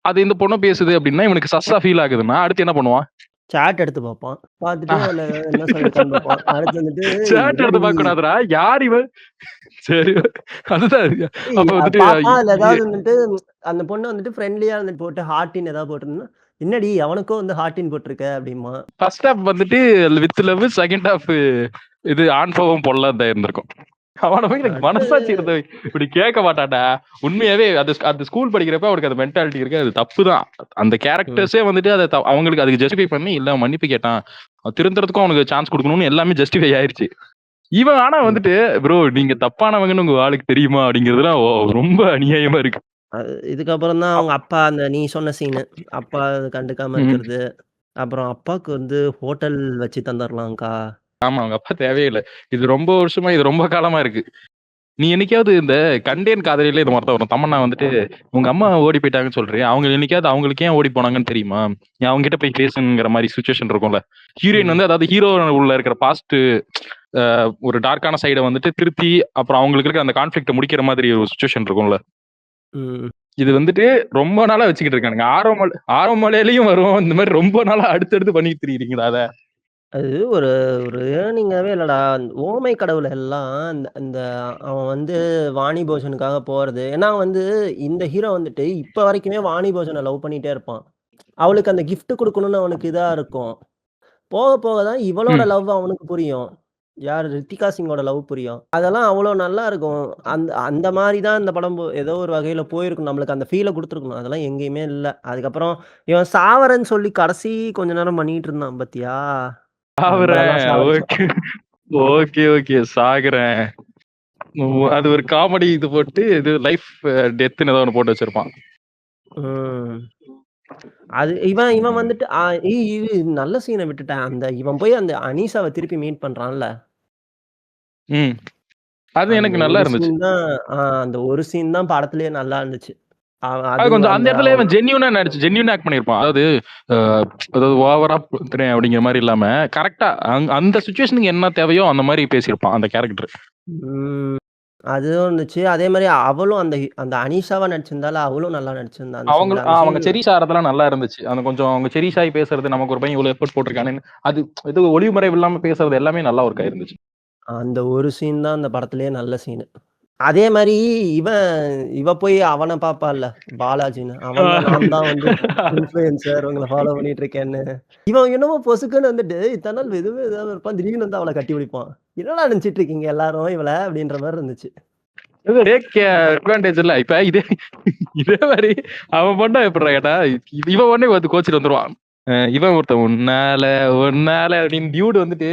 அது இந்த பொண்ணு பேசுது அப்படின்னா இவனுக்கு சஸ்ஸா ஃபீல் ஆகுதுன்னா அடுத்து என்ன பண்ணுவான்? சாட் எடுத்து பார்ப்பான். பார்த்துட்டு அதுல என்ன சொல்லியிருக்கான்னு பார்ப்பான். அடுத்து வந்துட்டு சாட் எடுத்து என்னடி பார்க்க கூடாதுடா. யார் இவன்? சரி அதுதான். அப்ப வந்துட்டு பார்ப்பான். அதுல ஏதாவது வந்துட்டு அந்த பொண்ணு வந்துட்டு ஃப்ரெண்ட்லியா வந்துட்டு போட்டு ஹார்ட்டின் ஏதாவது போட்டிருந்தா, என்னடி அவனுக்கும் வந்து ஹார்ட்டின் போட்டிருக்க அப்படிமா. ஃபர்ஸ்ட் ஹாஃப் வந்துட்டு வித் லவ், செகண்ட் ஹாஃப் இது ஆண் பாவம் பொல்லாத இருந்திருக்கும். அவன போய் எனக்கு மனசாட்சி இருந்த இப்படி கேட்க மாட்டான்டா. உண்மையாவே அது ஸ்கூல் படிக்கிறப்ப அவனுக்கு அந்த மென்டாலிட்டி இருக்கு. அது தப்புதான். அந்த கேரக்டர்ஸே வந்துட்டு அதை அவங்களுக்கு அதுக்கு ஜஸ்டிஃபை பண்ணி இல்ல மன்னிப்பு கேட்டான், திருந்துறதுக்கும் அவனுக்கு சான்ஸ் கொடுக்கணும்னு எல்லாமே ஜஸ்டிஃபை ஆயிருச்சு. இவன் ஆனா வந்துட்டு ப்ரோ நீங்க தப்பானவங்கன்னு உங்க ஆளுக்கு தெரியுமா அப்படிங்கறதுலாம் ரொம்ப அநியாயமா இருக்கு. இதுக்கப்புறம் தான் அவங்க அப்பா அந்த நீ சொன்ன சீனு. அப்பா கண்டுக்காம இருக்கிறது. அப்புறம் அப்பாவுக்கு வந்து ஹோட்டல் வச்சு தந்துரலாம்க்கா. ஆமா அவங்க அப்பா தேவையில்லை. இது ரொம்ப வருஷமா இது ரொம்ப காலமா இருக்கு. நீ என்னைக்காவது இந்த கண்டேன் காதலிலே இது மாதிரி தான் வரும். தமன்னா வந்துட்டு உங்க அம்மா ஓடி போயிட்டாங்கன்னு சொல்றேன். அவங்க என்னைக்காவது அவங்களுக்கு ஏன் ஓடி போனாங்கன்னு தெரியுமா? நீ அவங்க கிட்ட போய் பேசுங்கிற மாதிரி சுச்சுவேஷன் இருக்கும்ல. ஹீரோயின் வந்து அதாவது ஹீரோ உள்ள இருக்கிற பாஸ்ட் ஒரு டார்க்கான சைடை வந்துட்டு திருத்தி அப்புறம் அவங்களுக்கு இருக்க அந்த கான்ஃபிளிக்ட முடிக்கிற மாதிரி ஒரு சுச்சுவேஷன் இருக்கும்ல. இது வந்துட்டு ரொம்ப நாளா வச்சுக்கிட்டு இருக்கானுங்க. ஆரோமலையிலயும் வரும். இந்த மாதிரி ரொம்ப நாளா அடுத்தடுத்து பண்ணிட்டு திரியுறீங்களா அத? அது ஒரு ஒரு ஏர்னிங்காவே இல்லடா. ஓமை கடவுள் எல்லாம் இந்த இந்த அவன் வந்து வாணி போஜனுக்காக போறது. ஏன்னா வந்து இந்த ஹீரோ வந்துட்டு இப்ப வரைக்குமே வாணி போஜனை லவ் பண்ணிட்டே இருப்பான். அவளுக்கு அந்த கிஃப்ட் குடுக்கணும்னு அவனுக்கு இதா இருக்கும். போக போக தான் இவளோட லவ் அவனுக்கு புரியும். யார் ரித்திகா சிங்கோட லவ் புரியும். அதெல்லாம் அவ்வளோ நல்லா இருக்கும். அந்த அந்த மாரி தான் இந்த படம் ஏதோ ஒரு வகையில போயிருக்கும். நம்மளுக்கு அந்த ஃபீல குடுத்துருக்கணும். அதெல்லாம் எங்கேயுமே இல்ல. அதுக்கப்புறம் இவன் சாவரன்னு சொல்லி கடைசி கொஞ்ச நேரம் பண்ணிட்டு இருந்தான் பாத்தியா? நம்மளெல்லாம் சாவடிச்சான். ஓகே சாகுறேன். அது ஒரு காமெடி இது போட்டு இது லைஃப் டெத்னு ஏதோ ஒன்று போட்டு வச்சிருப்பான். அது இவன் வந்துட்டு இது நல்ல சீனை விட்டுட்டேன். அந்த இவன் போய் அந்த அனீஷாவை திருப்பி மீட் பண்றான்ல. அது எனக்கு நல்லா இருந்துச்சு. அந்த ஒரு சீன் தான் படத்திலேயே நல்லா இருந்துச்சு. அது கொஞ்சம் அந்த இடத்துல இவன் ஜென்யூனா ஆக்ட் பண்ணிருப்பான். அதாவது ஓவரா அப்படிங்கிற மாதிரி இல்லாம கரெக்டா அந்த சிச்சுவேஷனுக்கு என்ன தேவையோ அந்த மாதிரி பேசியிருப்பான் அந்த கேரக்டர். அதுவும் இருந்துச்சு. அதே மாதிரி அவளும் அந்த அந்த அனீஷாவா நடிச்சிருந்தால அவளும் நல்லா நடிச்சிருந்தா. அவங்க செரிஷா ஆறதெல்லாம் நல்லா இருந்துச்சு. அந்த கொஞ்சம் அவங்க செரிஷாய் பேசுறது நமக்கு ஒரு பையன் இவ்வளவு எஃபர்ட் போட்டிருக்கானு அது இது ஒளிவுமறைவு இல்லாம பேசுறது எல்லாமே நல்லா ஒர்க் ஆயிருந்துச்சு. அந்த ஒரு சீன் தான் அந்த படத்திலேயே நல்ல சீன். அதே மாரி இவ போய் அவன பாப்பால்ல பாலாஜின்னு. அவன் தான் நான் தான் வந்து இன்ஃப்ளூயன்சர் உங்கள ஃபாலோ பண்ணிட்டு இருக்கேன்னு. இவன் என்னமோ பொசுக்குன்னு வந்துட்டு இத்தன நாள் எதுவுமே இல்லாம இருப்பான். திடீர்னு வந்து அவள கட்டி பிடிப்பான். என்னடா நினைச்சிட்டு இருக்கீங்க எல்லாரும் இவள அப்படின்ற மாரி இருந்துச்சு. அட்வான்டேஜ் இல்ல. இப்ப இதே மாதிரி அவன் பண்ணா எப்படிடா கேட்டா இவன் உடனே வந்து கோச்சிட்டு வந்துருவான். இவன் ஒருத்தன் உன்னால அப்படின்னு டியூட் வந்துட்டு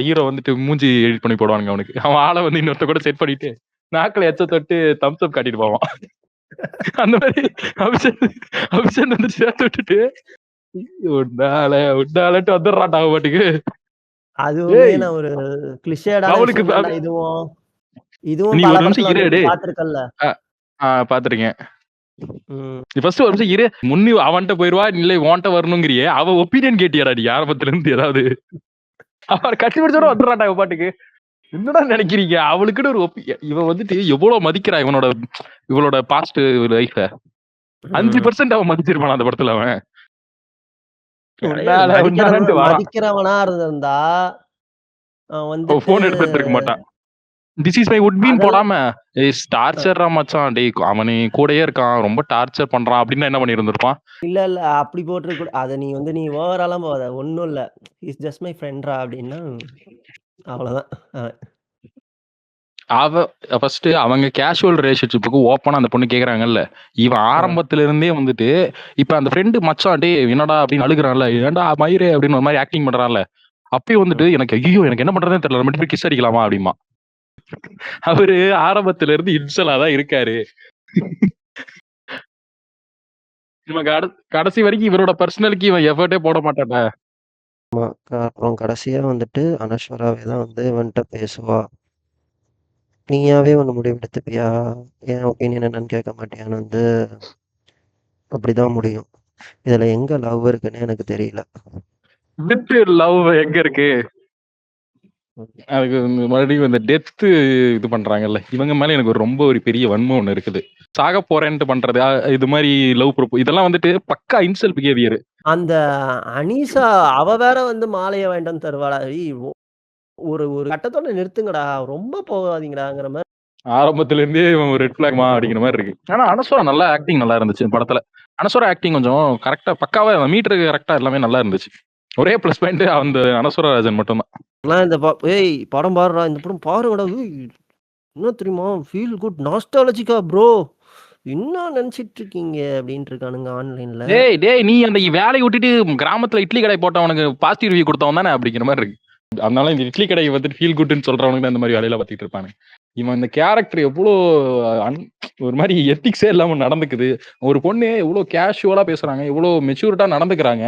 ஹீரோ வந்துட்டு மூஞ்சி எடிட் பண்ணி போடுவானுங்க அவனுக்கு. அவன் ஆளை வந்து இன்னொருத்த கூட செட் பண்ணிட்டு நாக்கில் எச்ச தொட்டு தம்ஸ் அப் காட்டிட்டு போவான். அந்த மாதிரி அபிஷன் வந்து சேர்த்து விட்டுட்டு உன்னாலட்டு வந்துடுறான் பாட்டுக்கு. அதுவுமே நான் ஒரு கிளிஷேடான விஷயம் இதுவும் இதுவும் பல படத்துல பாத்துருக்கல்ல. பாத்துருக்கேன். ஃபர்ஸ்ட் ஒரு நிமிஷம் இரு. முன்னி அவன்கிட்ட போயிருவா இல்ல உன்கிட்ட வரணுங்கிறியே அவ ஒப்பீனியன் கேட்டியாடா நீ ஆரம்பத்துல இருந்து ஏதாவது? அவன் கட்டி பிடிச்சோட வந்துடுறான்டா இவ பாட்டுக்கு. என்னடா நினைக்கிறீங்க அவளுக்குன்னு ஒரு இவன் வந்துட்டு எவ்வளவு மதிக்கிறா இவளோட பாஸ்ட் லைஃப. 5% அவன் மதிச்சிருப்பான் அந்த படத்துல. அவன் மதிக்கிறவனா இருந்தா வந்து போன் எடுத்துட்டு மாட்டான். This is my would been போடாம டார்ச்சர்ரா மச்சான் டேய் அவனே கூடயே இருக்கான் ரொம்ப டார்ச்சர் பண்றான் அப்படின்னு என்ன பண்ணி இருந்திருப்பான். இல்ல அப்படி போட்டு அத நீ வந்து நீ ஓவராலாம் போகாத. ஒண்ணும் இல்ல இஸ் ஜஸ்ட் மை ஃப்ரெண்ட்ரா அப்படின்னா அவ்வளவுதான். ஃபர்ஸ்ட் அவங்க கேஷுவல் ரிலேஷன்ஷிப்புக்கு ஓப்பனா அந்த பொண்ணு கேக்குறாங்கல்ல. இவன் ஆ. ஆரம்பத்துல இருந்தே வந்துட்டு, இப்ப அந்த ஃப்ரெண்டு மச்சான் டேய் என்னடா அப்படின்னு அழுகுறான்ல, ஏன்டா மயிரே அப்படின்னு ஒரு மாதிரி ஆக்டிங் பண்றான்ல. அப்பயும் வந்துட்டு ம். எனக்கு ஐயோ எனக்கு என்ன பண்றதுன்னு தெரியல, நம்ம போய் கிஸ் அடிக்கலாமா அப்படிமா. அவரு ஆரம்பத்துல இருந்து இன்சலா தான் இருக்காரு. இவன் கடைசி வரைக்கும் இவரோட பர்சனலுக்கு இவன் எஃபர்ட்டே போட மாட்டான்டா. ஆமா. அப்புறம் கடைசியா வந்துட்டு அனஸ்வராவே தான் வந்து இவன்ட்ட பேசுவா. நீயாவே ஒண்ணு முடிவெடுத்துப்பியா? என் ஒப்பீனியன் என்னன்னு கேட்க மாட்டியான்னு வந்து அப்படிதான் முடியும். இதுல எங்க லவ் இருக்குன்னு எனக்கு தெரியல. வித் லவ் எங்க இருக்கு? அதுக்கு மறுபடியும் இந்த டெத்து இது பண்றாங்கல்ல, இவங்க மேல எனக்கு ரொம்ப ஒரு பெரிய வன்மம் ஒண்ணு இருக்குது. சாக போறேன்ட்டு பண்றது இது மாதிரி லவ் இதெல்லாம் வந்துட்டு பக்கா இன்சல்ட் பிஹேவியர். அந்த அனீஷா அவ வேற வந்து மாலைய வாங்கிட்டு வந்து தருவாளா? ஒரு ஒரு கட்டத்தோட நிறுத்துங்கடா. ரொம்ப போகாதீங்கடாங்கிற மாரி. ஆரம்பத்துல இருந்தே இவன் ஒரு ரெட் பிளாக்மா அப்படிங்கிற மாதிரி இருக்கு. ஆனா அனஸ்வரா நல்லா ஆக்டிங் நல்லா இருந்துச்சு படத்துல. அனஸ்வரா ஆக்டிங் கொஞ்சம் கரெக்டா பக்காவா மீட்டருக்கு கரெக்டா எல்லாமே நல்லா இருந்துச்சு. ஒரே பிளஸ் பாயிண்ட் அந்த அனஸ்வரா ராஜன் மட்டும்தான். நான் இந்த ஏய் படம் பாருடா. இந்த படம் பாருங்கடா. என்ன தெரியுமா? ஃபீல் குட் நாஸ்டாலஜிக்கா ப்ரோ. என்ன நெனச்சிட்டு இருக்கீங்க? அப்டின்ட்டு இருக்கானுங்க ஆன்லைன்ல. டேய் நீ அந்த வேலையை விட்டுட்டு கிராமத்துல இட்லி கடை போட்டவனுக்கு பாசிட்டிவ் ரிவ்யூ கொடுத்தவன் தானே அப்படிங்கிற மாதிரி இருக்கு. அதனால இந்த இட்லி கடையை வந்துட்டு ஃபீல் குட்னு சொல்றவனுக்கு அந்த மாதிரி வேலையில பார்த்துட்டு இருப்பானு. இவன் இந்த கேரக்டர் எவ்வளோ ஒரு மாதிரி எத்திக்ஸே இல்லாம நடந்துக்குது. ஒரு பொண்ணு எவ்வளவு கேஷுவலா பேசுறாங்க, எவ்வளவு மெச்சூரிட்டா நடந்துக்கிறாங்க.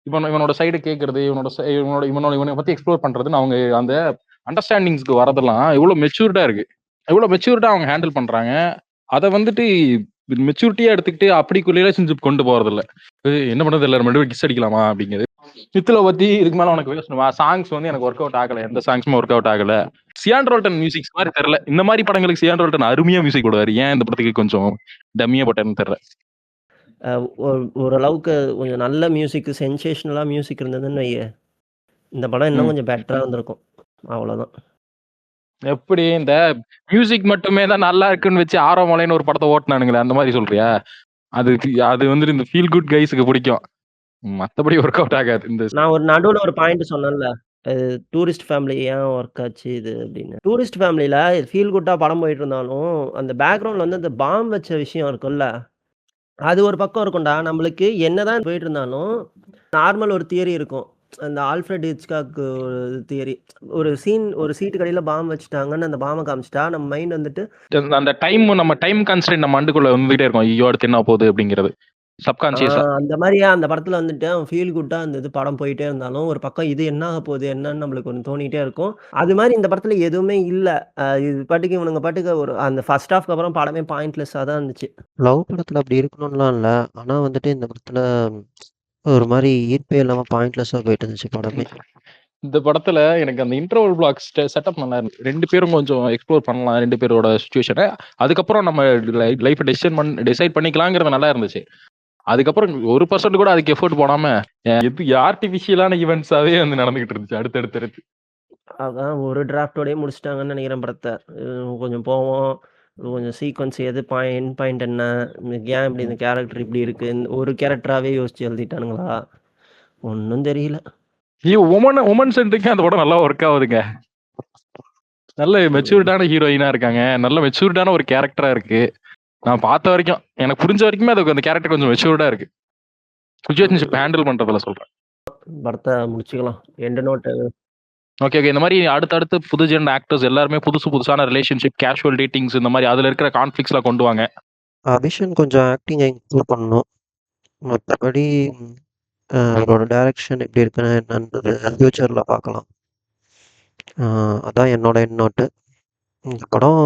இவனோட சைடு கேட்கறது, இவனை பத்தி எக்ஸ்ப்ளோர் பண்றதுன்னு அவங்க அந்த அண்டர்ஸ்டாண்டிங்ஸ்க்கு வரதெல்லாம் எவ்வளவு மெச்சூர்டா இருக்கு. எவ்வளவு மெச்சூர்டா அவங்க ஹேண்டில் பண்றாங்க. அதை வந்துட்டு மெச்சூரிட்டியா எடுத்துக்கிட்டு அப்படிக்குள்ள ரிலேஷன்ஷிப் கொண்டு போறது இல்ல. என்ன பண்றது எல்லாரும் மறுபடியும் கிஸ் அடிக்கலாமா அப்படிங்கிறது. மித்துல பத்தி இதுக்கு மேல உனக்கு பேசணுமா? சாங்ஸ் வந்து எனக்கு ஒர்க் அவுட் ஆகல, எந்த சாங்ஸுமே ஒர்க் அவுட் ஆகல. சியான் ரோல்டன் மியூசிக்ஸ் மாதிரி தெரியல. இந்த மாதிரி படங்களுக்கு சியான் ரோல்டன் அருமையா மியூசிக் போடுவாரு. ஏன் இந்த படத்துக்கு கொஞ்சம் டம்மியா போட்டாருன்னு தெரியல. ஓரளவுக்கு கொஞ்சம் நல்ல மியூசிக், சென்சேஷனலா மியூசிக் இருந்ததுன்னு வையேன், இந்த படம் இன்னும் கொஞ்சம் பெட்டரா இருந்திருக்கும். அவ்வளவுதான். எப்படி இந்த மியூசிக் மட்டுமே தான் நல்லா இருக்குன்னு வச்சு ஆரோமலைன்னு ஒரு படத்தை ஓட்டினானுங்களே, அந்த மாதிரி சொல்றியா? அது வந்துட்டு இந்த ஃபீல் குட் கைஸுக்கு பிடிக்கும். மத்தபடி ஒர்க் அவுட் ஆகாது. நான் ஒரு நடுவுல ஒரு பாயிண்ட் சொன்னேன்ல. டூரிஸ்ட் ஃபேமிலி ஏன் ஒர்க் ஆச்சு இது அப்படின்னு. டூரிஸ்ட் ஃபேமிலில ஃபீல் குட்டா படம் போயிட்டு இருந்தாலும், அந்த பேக்கிரவுண்ட்ல வந்து அந்த பாம் வச்ச விஷயம் இருக்குல்ல. அது ஒரு பக்கம் இருக்கும்டா. நம்மளுக்கு என்னதான் போயிட்டு இருந்தாலும், நார்மல் ஒரு தியரி இருக்கும். அந்த ஆல்ஃபிரட் ஹிட்ச்காக் ஒரு தியரி. ஒரு சீட்டுக்கு அடியில பாம் வச்சுட்டாங்கன்னு அந்த பாம்ப காமிச்சுட்டா, நம்ம மைண்ட் வந்துட்டு அந்த நம்ம டைம் கான்ஸ்டன்ட் நம்ம மண்டுக்குள்ள வந்துகிட்டே இருக்கும். ஐயோ அடுத்து என்ன போகுது அப்படிங்கிறது சப்கான்சியஸா. அந்த மாரி அந்த படத்துல வந்துட்டு அவன் ஃபீல் குட்டா அந்த இது படம் போயிட்டே இருந்தாலும், ஒரு பக்கம் இது என்ன ஆக போகுது என்னன்னு நம்மளுக்கு ஒண்ணு தோணிட்டே இருக்கும். அது மாரி இந்த படத்துல எதுவுமே இல்ல. இது பாட்டுக்கு இவனுங்க பாட்டுக்கு அந்த ஃபர்ஸ்ட் ஹாஃப்க்கு அப்புறம் படமே பாயிண்ட்லெஸ்ஸா தான் இருந்துச்சு. லவ் படத்துல அப்படி இருக்கணும்லாம் இல்ல. ஆனா வந்துட்டு இந்த படத்துல ஒரு மாரி ஈர்ப்பே இல்லாம பாயிண்ட்லெஸ்ஸா போயிட்டு இருந்துச்சு படமே. இந்த படத்துல எனக்கு அந்த இன்டர்வல் பிளாக் செட்டப் நல்லா இருக்கு. 2 பேரும் கொஞ்சம் எக்ஸ்ப்ளோர் பண்ணலாம் 2 பேரோட சிச்சுவேஷனை. அதுக்கப்புறம் நம்ம லைஃப் டிசைட் பண்ணிக்கலாங்கிறது நல்லா இருந்துச்சு. அதுக்கப்புறம் 1% கூட அதுக்கு எஃபோர்ட் போடாம எது ஆர்டிபிஷியலான ஈவெண்ட்ஸாவே வந்து நடந்துகிட்டு இருந்துச்சு அடுத்தடுத்து. அதான் ஒரு டிராஃப்ட்டோடயே முடிச்சுட்டாங்கன்னு நெனைக்கிறேன் படத்த. கொஞ்சம் போவோம். கொஞ்சம் சீக்வென்ஸ் எது பாயிண்ட் என்ன? ஏன் இப்படி இந்த கேரக்டர் இப்படி இருக்கு? ஒரு கேரக்டராவே யோசிச்சு எழுதிட்டானுங்களா? ஒண்ணும் தெரியல. உமன் சென்ட்ரிக்கா அந்த படம் நல்லா ஒர்க் ஆகுதுங்க. நல்ல மெச்சூர்டான ஹீரோயினா இருக்காங்க. நல்ல மெச்சூர்டான ஒரு கேரக்டரா இருக்கு. நான் பார்த்த வரைக்கும் எனக்கு புரிஞ்ச வரைக்குமே அதுக்கு அந்த கேரக்டர் கொஞ்சம் மெச்சூர்டா இருக்கு. சிச்சுவேஷன்ஷிப் ஹேண்டில் பண்றதுல சொல்றேன். படத்த முடிச்சுக்கலாம். End note okay. இந்த மாதிரி அடுத்தடுத்து புது ஜென் ஆக்டர்ஸ் எல்லாருமே புதுசான ரிலேஷன்ஷிப், கேஷுவல் டேட்டிங்ஸ் இந்த மாதிரி அதுல இருக்கிற கான்ஃபிளிக்ஸ்லாம் கொண்டு வாங்க. அபிஷன் கொஞ்சம் ஆக்டிங் இம்ப்ரூவ் பண்ணணும். மத்தபடி அவரோட டைரக்ஷன் எப்படி இருக்குன்னு என்னன்றது ஃபியூச்சர்ல பார்க்கலாம். அதான் என்னோட எண்ட் நோட்டு. இந்த படம்